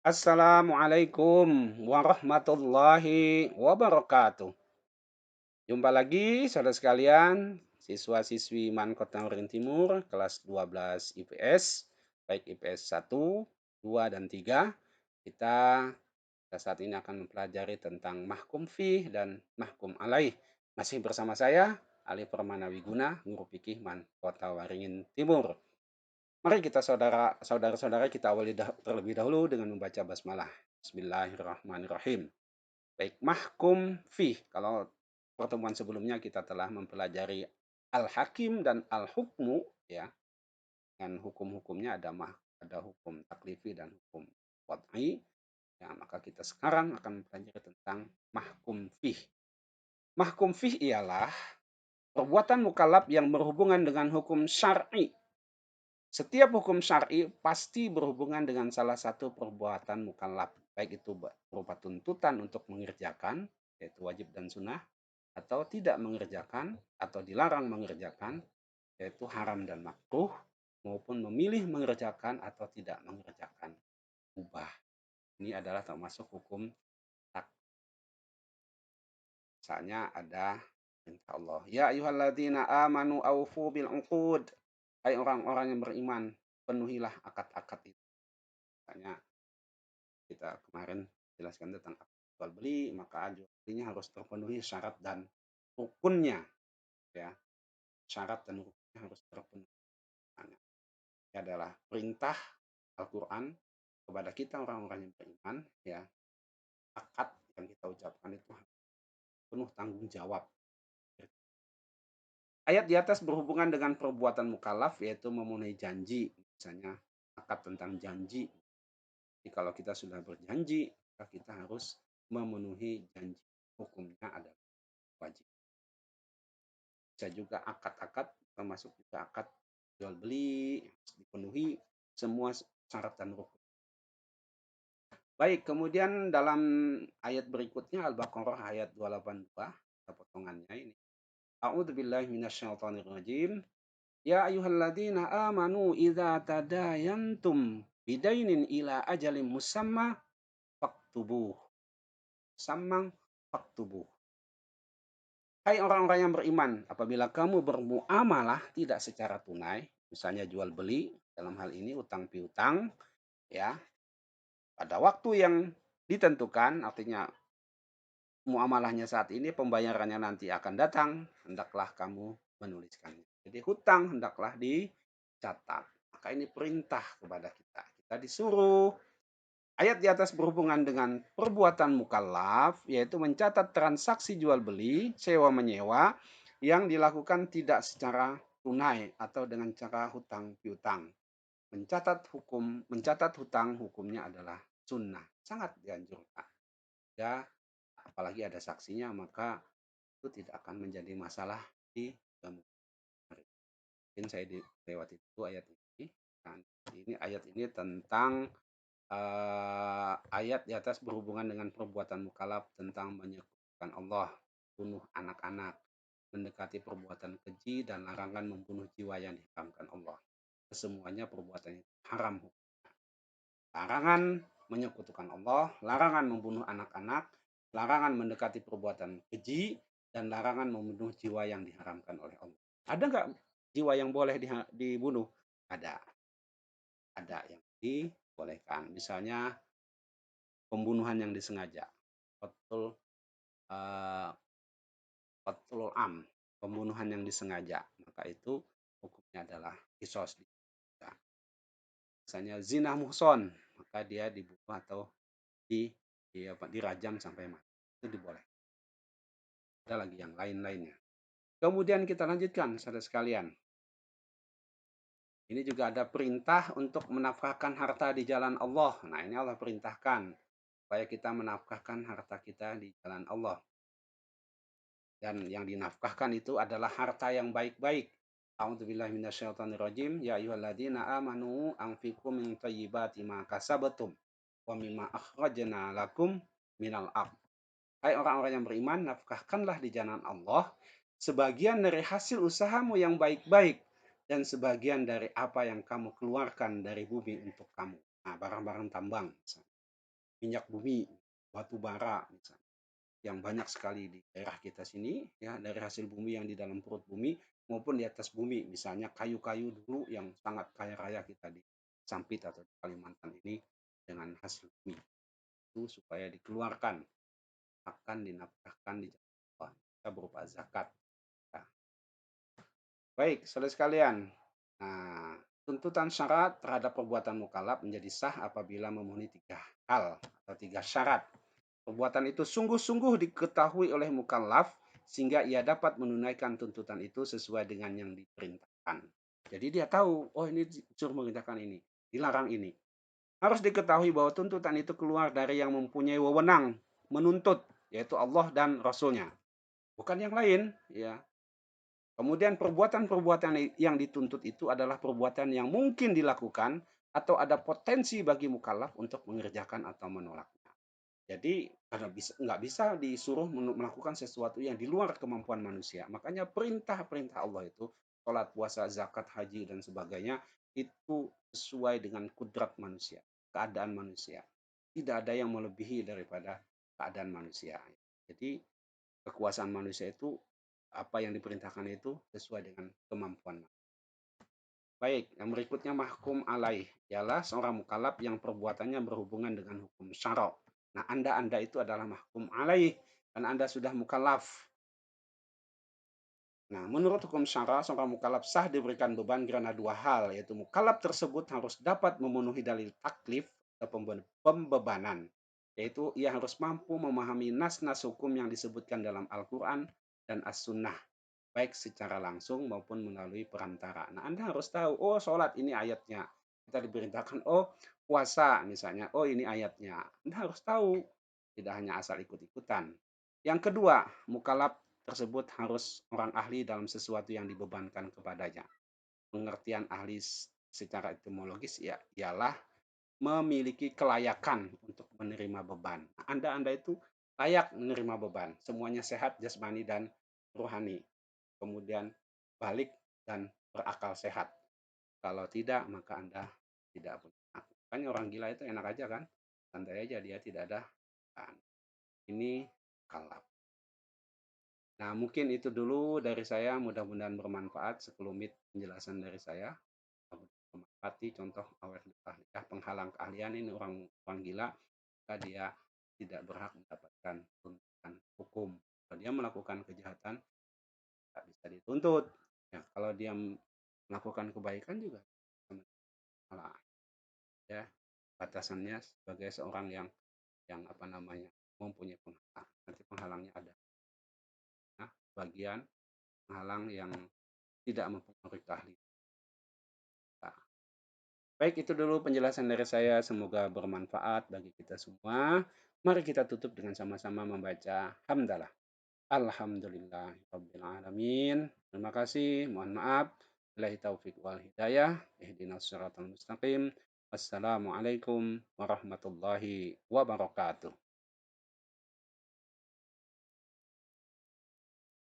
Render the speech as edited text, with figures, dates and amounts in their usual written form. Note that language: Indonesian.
Assalamualaikum warahmatullahi wabarakatuh. Jumpa lagi saudara sekalian, siswa-siswi Mankot Tamrin Timur kelas 12 IPS, baik IPS 1, 2, dan 3. Kita pada saat ini akan mempelajari tentang mahkum fih dan mahkum alaih. Masih bersama saya, Ali Permana Wiguna, Guru Fikih Kota Waringin Timur. Mari kita saudara-saudara kita awali terlebih dahulu dengan membaca basmalah. Bismillahirrahmanirrahim. Baik, mahkum fih. Kalau pertemuan sebelumnya kita telah mempelajari al-hakim dan al-hukmu, ya. Dan hukum-hukumnya ada hukum taklifi dan hukum wad'i. Ya, maka kita sekarang akan mempelajari tentang mahkum fih. Mahkum fih ialah perbuatan mukallaf yang berhubungan dengan hukum syar'i. Setiap hukum syar'i pasti berhubungan dengan salah satu perbuatan mukallaf, baik itu berupa tuntutan untuk mengerjakan, yaitu wajib dan sunnah, atau tidak mengerjakan, atau dilarang mengerjakan, yaitu haram dan makruh, maupun memilih mengerjakan atau tidak mengerjakan, mubah. Ini adalah termasuk hukum tak. Misalnya ada perintah Allah, ya ayyuhalladzina amanu aufu bil uqud. Hai orang-orang yang beriman, penuhilah akad-akad itu. Misalnya kita kemarin jelaskan tentang jual beli, maka jual belinya harus terpenuhi syarat dan rukunnya, ya. Syarat dan rukunnya harus terpenuhi. Nah, ini adalah perintah Al-Qur'an kepada kita orang-orang yang beriman, ya. Akad yang kita ucapkan itu penuh tanggung jawab. Ayat di atas berhubungan dengan perbuatan mukallaf, yaitu memenuhi janji. Misalnya akad tentang janji. Jadi kalau kita sudah berjanji, maka kita harus memenuhi janji. Hukumnya adalah wajib. Bisa juga akad-akad, termasuk juga akad jual beli, dipenuhi semua syarat dan rukun. Baik, kemudian dalam ayat berikutnya Al-Baqarah ayat 282, potongannya ini. A'udzubillahi minasyaitonirrajim. Ya ayyuhalladzina amanu idza tadayantum bidainin ila ajalin musamma faktubuh. Sammang faktubuh. Hai orang-orang yang beriman, apabila kamu bermuamalah tidak secara tunai, misalnya jual beli, dalam hal ini utang piutang, ya, pada waktu yang ditentukan, artinya muamalahnya saat ini, pembayarannya nanti akan datang, hendaklah kamu menuliskannya. Jadi hutang hendaklah dicatat. Maka ini perintah kepada kita. Kita disuruh. Ayat di atas berhubungan dengan perbuatan mukallaf, yaitu mencatat transaksi jual beli, sewa menyewa, yang dilakukan tidak secara tunai atau dengan cara hutang piutang. Mencatat hutang hukumnya adalah sunnah, sangat dianjurkan. Ya, apalagi ada saksinya, maka itu tidak akan menjadi masalah di kemudian. Mungkin saya dilewati itu ayat ini. Nah, ini ayat ini tentang ayat di atas berhubungan dengan perbuatan mukallaf tentang menyekutukan Allah, bunuh anak-anak, mendekati perbuatan keji, dan larangan membunuh jiwa yang diharamkan Allah. Kesemuanya perbuatan yang haram. Larangan menyekutukan Allah, larangan membunuh anak-anak, larangan mendekati perbuatan keji, dan larangan membunuh jiwa yang diharamkan oleh Allah. Ada nggak jiwa yang boleh dibunuh? Ada. Ada yang dibolehkan. Misalnya pembunuhan yang disengaja. Betul, betul pembunuhan yang disengaja. Maka itu hukumnya adalah kisos. Misalnya zina muhson, maka dia dibunuh atau dirajam sampai mati. Itu diboleh. Ada lagi yang lain-lainnya. Kemudian kita lanjutkan, saudara sekalian. Ini juga ada perintah untuk menafkahkan harta di jalan Allah. Nah, ini Allah perintahkan supaya kita menafkahkan harta kita di jalan Allah. Dan yang dinafkahkan itu adalah harta yang baik-baik. A'udzubillahi minasyaitonirrajim. Ya ayyuhalladzina amanu anfiqu min thayyibati ma kasabtum wa mimma akhrajna lakum minal ardh. Hai orang-orang yang beriman, nafkahkanlah di jalan Allah sebagian dari hasil usahamu yang baik-baik dan sebagian dari apa yang kamu keluarkan dari bumi untuk kamu. Nah, barang-barang tambang. minyak bumi, batu bara misalnya, yang banyak sekali di daerah kita sini ya, dari hasil bumi yang di dalam perut bumi maupun di atas bumi. Misalnya kayu-kayu dulu yang sangat kaya raya kita di Sampit atau di Kalimantan ini dengan hasil bumi itu supaya dikeluarkan akan dinafkahkan di jalan Allah kita berupa zakat. Nah, baik, saudara sekalian. Nah, tuntutan syarat terhadap perbuatan mukallaf menjadi sah apabila memenuhi tiga hal atau tiga syarat. Perbuatan itu sungguh-sungguh diketahui oleh mukallaf sehingga ia dapat menunaikan tuntutan itu sesuai dengan yang diperintahkan. Jadi dia tahu, oh ini disuruh mengerjakan ini, dilarang ini. Harus diketahui bahwa tuntutan itu keluar dari yang mempunyai wewenang menuntut, yaitu Allah dan Rasulnya, bukan yang lain. Ya. Kemudian perbuatan-perbuatan yang dituntut itu adalah perbuatan yang mungkin dilakukan atau ada potensi bagi mukallaf untuk mengerjakan atau menolaknya. Jadi karena nggak bisa disuruh melakukan sesuatu yang di luar kemampuan manusia. Makanya perintah-perintah Allah itu, sholat, puasa, zakat, haji, dan sebagainya, itu sesuai dengan kudrat manusia, keadaan manusia. Tidak ada yang melebihi daripada keadaan manusia. Jadi kekuasaan manusia itu, apa yang diperintahkan itu sesuai dengan kemampuan. Baik, yang berikutnya mahkum alaih ialah seorang mukallaf yang perbuatannya berhubungan dengan hukum syara. Nah, Anda itu adalah mahkum alaih karena Anda sudah mukallaf. Nah, menurut hukum syara, seorang mukallaf sah diberikan beban karena dua hal, yaitu mukallaf tersebut harus dapat memenuhi dalil taklif atau pembebanan, yaitu ia harus mampu memahami nas-nas hukum yang disebutkan dalam Al-Quran dan As-Sunnah, baik secara langsung maupun melalui perantara. Nah, Anda harus tahu, oh sholat ini ayatnya. Kita diperintahkan, oh puasa misalnya, oh ini ayatnya. Anda harus tahu, tidak hanya asal ikut-ikutan. Yang kedua, mukallaf tersebut harus orang ahli dalam sesuatu yang dibebankan kepadanya. Pengertian ahli secara etimologis ya ialah memiliki kelayakan untuk menerima beban. Anda itu layak menerima beban. Semuanya sehat jasmani dan rohani. Kemudian balik dan berakal sehat. Kalau tidak, maka Anda tidak punya hak. Makanya orang gila itu enak aja kan? Santai aja, dia tidak ada. Nah, ini kalap. Nah, mungkin itu dulu dari saya. Mudah-mudahan bermanfaat. Sekelumit penjelasan dari saya. Menghati contoh awet nikah penghalang keahlian ini orang orang gila, maka dia tidak berhak mendapatkan tuntutan hukum. Kalau dia melakukan kejahatan, tak bisa dituntut. Ya, kalau dia melakukan kebaikan juga salah. Ya, batasannya sebagai seorang yang apa namanya mempunyai penghalang. Nanti penghalangnya ada. Nah, bagian penghalang yang tidak mempengaruhi keahlian. Nah, baik, itu dulu penjelasan dari saya. Semoga bermanfaat bagi kita semua. Mari kita tutup dengan sama-sama membaca hamdalah. Alhamdulillahirrabbilalamin. Terima kasih. Mohon maaf. Billahi taufiq wal hidayah. Ihdinas siratal mustaqim. Wassalamualaikum warahmatullahi wabarakatuh.